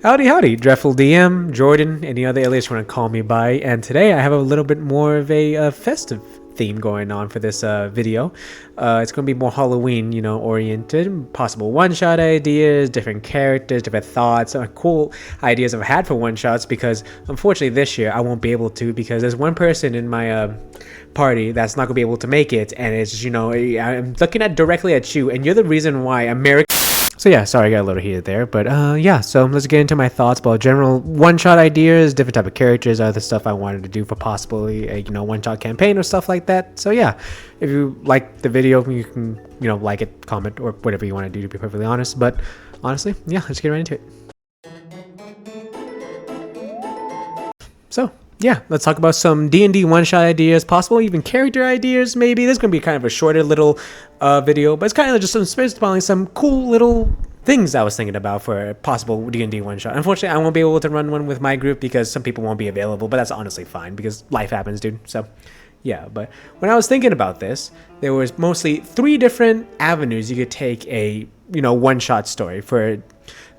Howdy, Dreffel DM, Jordan, any other alias you want to call me by, and today I have a little bit more of a festive theme going on for this video. It's going to be more Halloween, oriented, possible one-shot ideas, different characters, different thoughts, cool ideas I've had for one-shots, because unfortunately this year I won't be able to, because there's one person in my party that's not going to be able to make it, and it's, I'm looking directly at you, and you're the reason why America. So yeah, sorry I got a little heated there, but yeah, so let's get into my thoughts about general one-shot ideas, different type of characters, other stuff I wanted to do for possibly a one-shot campaign or stuff like that. So yeah, if you like the video, you can like it, comment, or whatever you want to do, to be perfectly honest. But honestly, yeah, let's get right into it. So yeah, let's talk about some D&D one-shot ideas, possible even character ideas, maybe. This is going to be kind of a shorter little video, but it's kind of just some cool little things I was thinking about for a possible D&D one-shot. Unfortunately, I won't be able to run one with my group because some people won't be available, but that's honestly fine because life happens, dude. So yeah, but when I was thinking about this, there was mostly 3 different avenues you could take a, one-shot story for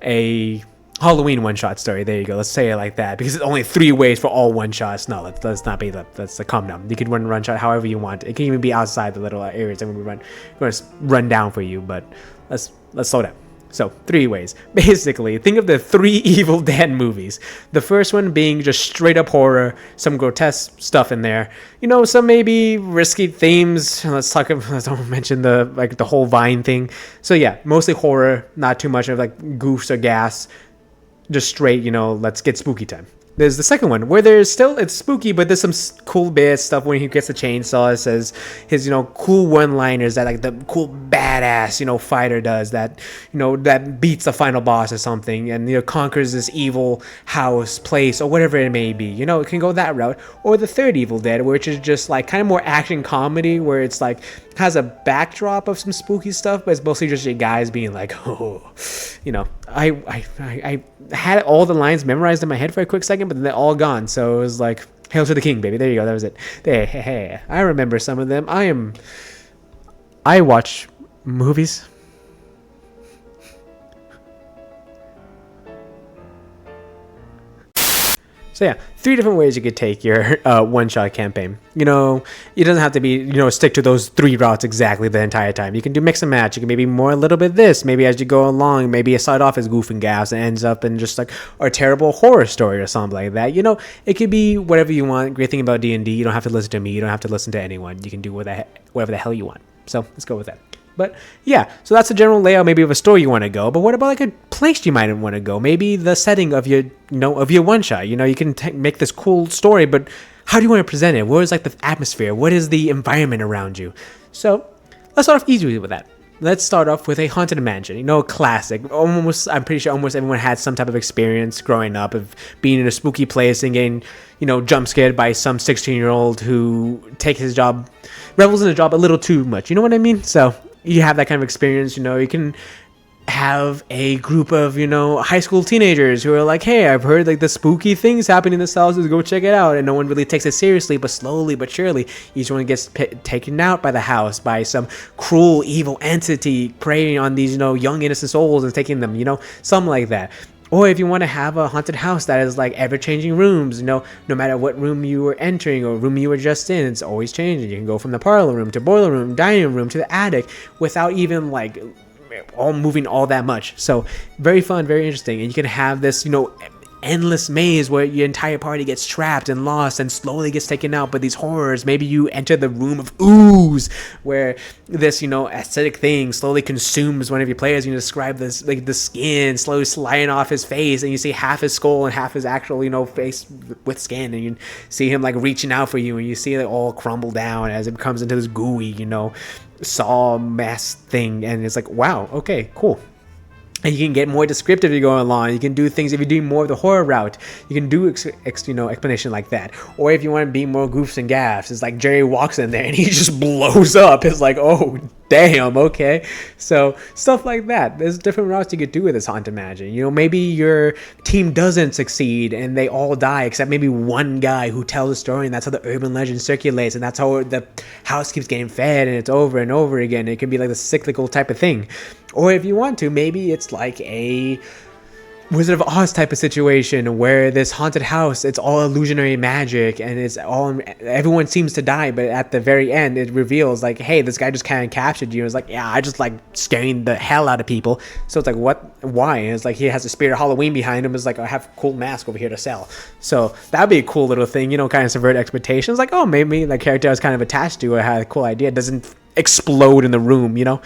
a Halloween one-shot story. There you go. Let's say it like that, because it's only 3 ways for all one-shots. No, let's not be that. Let's calm down. You can run one-shot however you want. It can even be outside the little areas I'm going to run down for you, but let's slow down. So 3 ways. Basically, think of the 3 Evil Dead movies. The first one being just straight up horror, some grotesque stuff in there. Some maybe risky themes. Let's don't mention the whole Vine thing. So yeah, mostly horror, not too much of goofs or gas. Just straight, let's get spooky time. There's the second one where it's spooky, but there's some cool bit stuff when he gets the chainsaw. It says his, cool one-liners that the cool badass, fighter does that, that beats the final boss or something and, conquers this evil house, place, or whatever it may be. It can go that route. Or the third Evil Dead, which is just kind of more action comedy, where it's has a backdrop of some spooky stuff, but it's mostly just your guys being oh, I had all the lines memorized in my head for a quick second, but then they're all gone. So it was Hail to the King, baby. There you go. That was it. Hey, I remember some of them. I watch movies. So yeah, 3 different ways you could take your one-shot campaign. It doesn't have to be, stick to those 3 routes exactly the entire time. You can do mix and match. You can maybe a little bit this. Maybe as you go along, maybe you start off as goof and gas and ends up in just a terrible horror story or something like that. It could be whatever you want. Great thing about D&D, you don't have to listen to me. You don't have to listen to anyone. You can do whatever the hell you want. So let's go with that. But yeah, so that's the general layout maybe of a story you want to go. But what about a place you might want to go? Maybe the setting of your one shot. You can make this cool story, but how do you want to present it? What is the atmosphere? What is the environment around you? So let's start off easy with that. Let's start off with a haunted mansion. A classic. I'm pretty sure almost everyone had some type of experience growing up of being in a spooky place and getting, jump scared by some 16-year-old who revels in the job a little too much. You know what I mean? So you have that kind of experience. You can have a group of, high school teenagers who are hey, I've heard the spooky things happening in this house, let's go check it out. And no one really takes it seriously, but slowly but surely, each one gets taken out by the house, by some cruel, evil entity preying on these, young, innocent souls and taking them, something like that. Or if you want to have a haunted house that is ever-changing rooms, no matter what room you were entering or room you were just in, it's always changing. You can go from the parlor room to boiler room, dining room to the attic without even all moving all that much. So very fun, very interesting. And you can have this, endless maze where your entire party gets trapped and lost and slowly gets taken out by these horrors. Maybe you enter the room of ooze where this, aesthetic thing slowly consumes one of your players. You describe this, the skin slowly sliding off his face, and you see half his skull and half his actual, face with skin, and you see him reaching out for you, and you see it all crumble down as it becomes into this gooey, saw mess thing, and it's wow, okay, cool. And you can get more descriptive as you go along. You can do things, if you're doing more of the horror route, you can do explanation like that. Or if you want to be more goofs and gaffs, it's Jerry walks in there and he just blows up. It's oh, damn, okay. So stuff like that. There's different routes you could do with this haunted mansion. Maybe your team doesn't succeed and they all die except maybe one guy who tells a story, and that's how the urban legend circulates, and that's how the house keeps getting fed, and it's over and over again. It can be the cyclical type of thing. Or if you want to, maybe it's a Wizard of Oz type of situation where this haunted house, it's all illusionary magic and it's all, everyone seems to die, but at the very end it reveals like, hey, this guy just kind of captured you. It's like, yeah, I just like scaring the hell out of people. So it's like, what, why? And it's like he has a spirit of Halloween behind him. It's like, I have a cool mask over here to sell. So that'd be a cool little thing, you know, kind of subvert expectations. Like, oh, maybe the character I was kind of attached to or had a cool idea doesn't explode in the room, you know.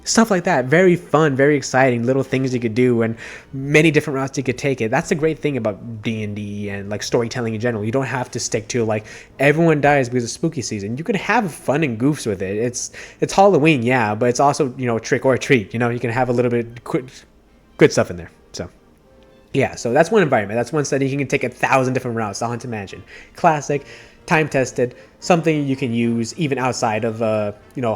Stuff like that. Very fun, very exciting little things you could do, and many different routes you could take it. That's the great thing about D&D and like storytelling in general. You don't have to stick to like everyone dies because of spooky season. You can have fun and goofs with it. It's Halloween, yeah, but it's also, you know, trick or treat. You know, you can have a little bit good stuff in there. So yeah, so that's one environment. That's one setting. You can take 1,000 different routes. The Haunted Mansion, classic, time tested, something you can use even outside of you know,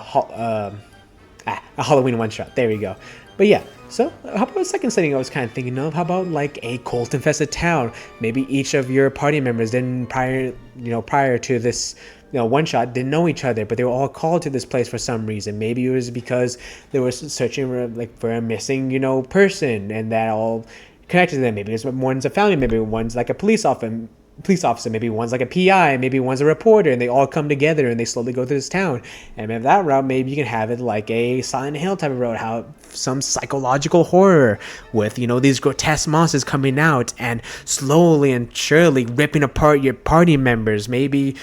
a Halloween one-shot. There we go. But yeah, so how about a second setting I was kind of thinking of? How about like a cult-infested town? Maybe each of your party members didn't prior to this, you know, one-shot didn't know each other, but they were all called to this place for some reason. Maybe it was because they were searching for a missing, you know, person, and that all connected to them. Maybe one's a family, maybe one's like a police officer, maybe one's like a PI, maybe one's a reporter, and they all come together and they slowly go through this town. And if that route, maybe you can have it like a Silent Hill type of road, how some psychological horror with, you know, these grotesque monsters coming out and slowly and surely ripping apart your party members. Maybe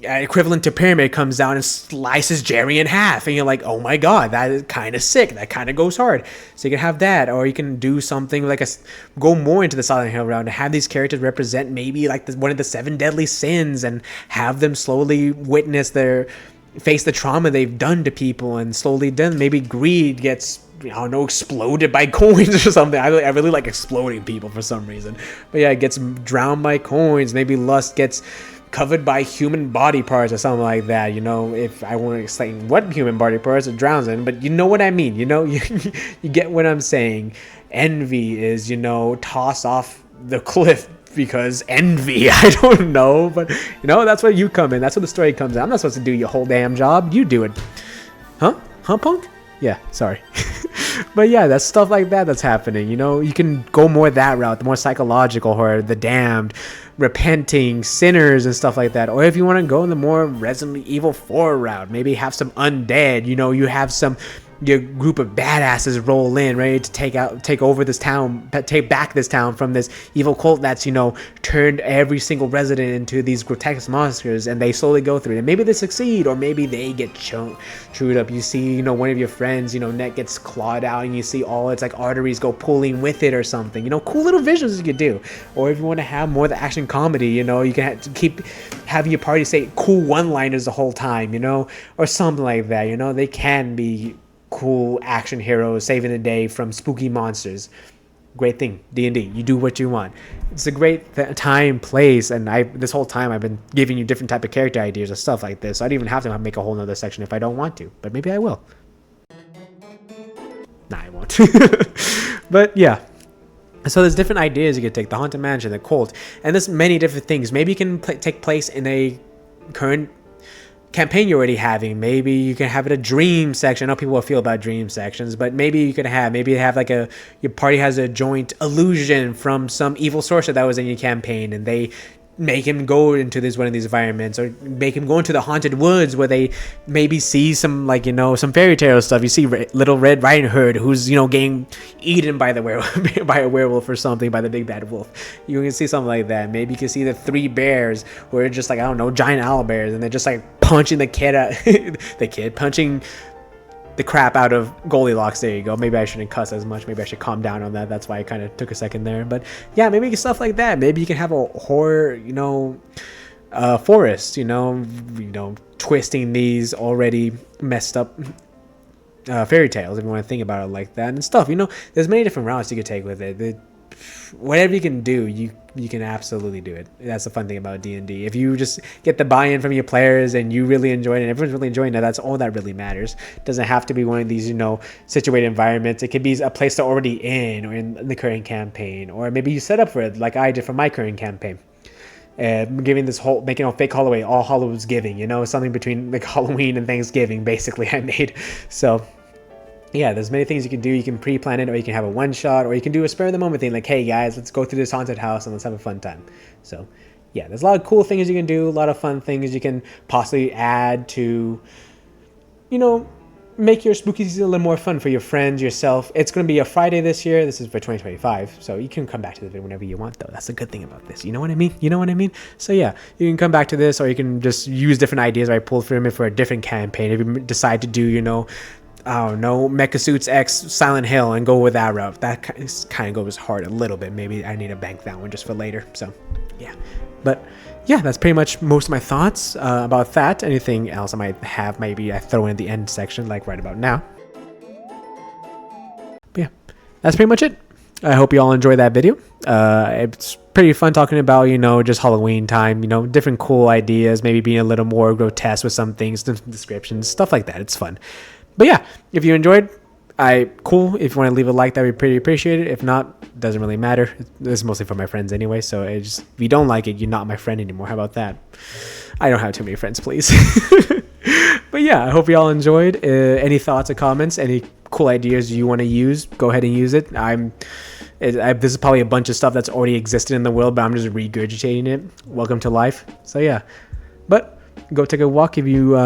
equivalent to Pyramid comes down and slices Jerry in half, and you're like, oh my god, that is kind of sick, that kind of goes hard. So you can have that, or you can do something like go more into the Silent Hill round and have these characters represent maybe like one of the 7 deadly sins, and have them slowly face the trauma they've done to people, and slowly then maybe greed gets, I don't know, exploded by coins or something. I really like exploding people for some reason. But yeah, it gets drowned by coins. Maybe lust gets covered by human body parts or something like that. You know, if I want to explain what human body parts it drowns in, but you know what I mean. You know, you get what I'm saying. Envy is, you know, toss off the cliff because envy. I don't know, but you know, that's where you come in. That's where the story comes in. I'm not supposed to do your whole damn job. You do it. Huh, punk? Yeah, sorry. But yeah, that's stuff like that that's happening. You know, you can go more that route, the more psychological horror, the damned, repenting sinners and stuff like that. Or if you want to go in the more Resident Evil 4 route, maybe have some undead. You know, you have your group of badasses roll in, ready to take over this town, take back this town from this evil cult that's, you know, turned every single resident into these grotesque monsters, and they slowly go through it. And maybe they succeed, or maybe they get chewed up. You see, you know, one of your friends, you know, neck gets clawed out, and you see all its like arteries go pulling with it or something. You know, cool little visuals you could do. Or if you want to have more of the action comedy, you know, you can have your party say cool one-liners the whole time, you know, or something like that. You know, they can be cool action heroes saving the day from spooky monsters. Great thing, D&D. You do what you want. It's a great time, place, and this whole time I've been giving you different type of character ideas and stuff like this. So I don't even have to make a whole nother section if I don't want to, but maybe I will. Nah, I won't. But yeah. So there's different ideas you could take. The Haunted Mansion, the cult, and there's many different things. Maybe you can take place in a current campaign you're already having. Maybe you can have it a dream section. I know people will feel about dream sections, but maybe you have like your party has a joint illusion from some evil sorcerer that was in your campaign, and they make him go into one of these environments, or make him go into the haunted woods where they maybe see some, like, you know, some fairy tale stuff. You see Little Red Riding Hood, who's, you know, getting eaten by a werewolf or something, by the big bad wolf. You can see something like that. Maybe you can see the 3 bears who are just like, I don't know, giant owl bears, and they're just like punching punching the crap out of Goldilocks. There you go. Maybe I shouldn't cuss as much. Maybe I should calm down on that. That's why I kind of took a second there. But yeah, maybe stuff like that. Maybe you can have a horror, you know, forest, you know, twisting these already messed up fairy tales, if you want to think about it like that and stuff. You know, there's many different routes you could take with it. Whatever you can do, you can absolutely do it. That's the fun thing about D&D. If you just get the buy-in from your players and you really enjoy it and everyone's really enjoying it, that's all that really matters. It doesn't have to be one of these, you know, situated environments. It could be a place they're already in, or in the current campaign, or maybe you set up for it like I did for my current campaign. Making a fake Halloween, all Hallows Giving, you know, something between like Halloween and Thanksgiving, basically, I made. So yeah, there's many things you can do. You can pre-plan it, or you can have a one shot, or you can do a spur of the moment thing like, hey guys, let's go through this haunted house and let's have a fun time. So yeah, there's a lot of cool things you can do, a lot of fun things you can possibly add to, you know, make your spooky season a little more fun for your friends, yourself. It's going to be a Friday this year. This is for 2025. So you can come back to the video whenever you want, though. That's the good thing about this. You know what I mean? You know what I mean? So yeah, you can come back to this, or you can just use different ideas I pulled from it for a different campaign. If you decide to do, you know, I don't know, Mecha Suits X Silent Hill and go with that route. That kind of goes hard a little bit. Maybe I need to bank that one just for later. So yeah, but yeah, that's pretty much most of my thoughts about that. Anything else I might have, maybe I throw in the end section, like right about now. But yeah, that's pretty much it. I hope you all enjoyed that video. It's pretty fun talking about, you know, just Halloween time, you know, different cool ideas, maybe being a little more grotesque with some things, some descriptions, stuff like that. It's fun. But yeah, if you enjoyed, cool. If you want to leave a like, that'd be pretty appreciated. If not, doesn't really matter. This is mostly for my friends anyway. So if you don't like it, you're not my friend anymore. How about that? I don't have too many friends, please. But yeah, I hope you all enjoyed. Any thoughts or comments? Any cool ideas you want to use? Go ahead and use it. This is probably a bunch of stuff that's already existed in the world, but I'm just regurgitating it. Welcome to life. So yeah, but go take a walk if you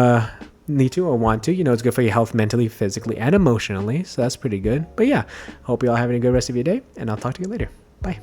need to or want to. You know, it's good for your health mentally, physically, and emotionally. So that's pretty good. But yeah, hope you all having a good rest of your day, and I'll talk to you later. Bye.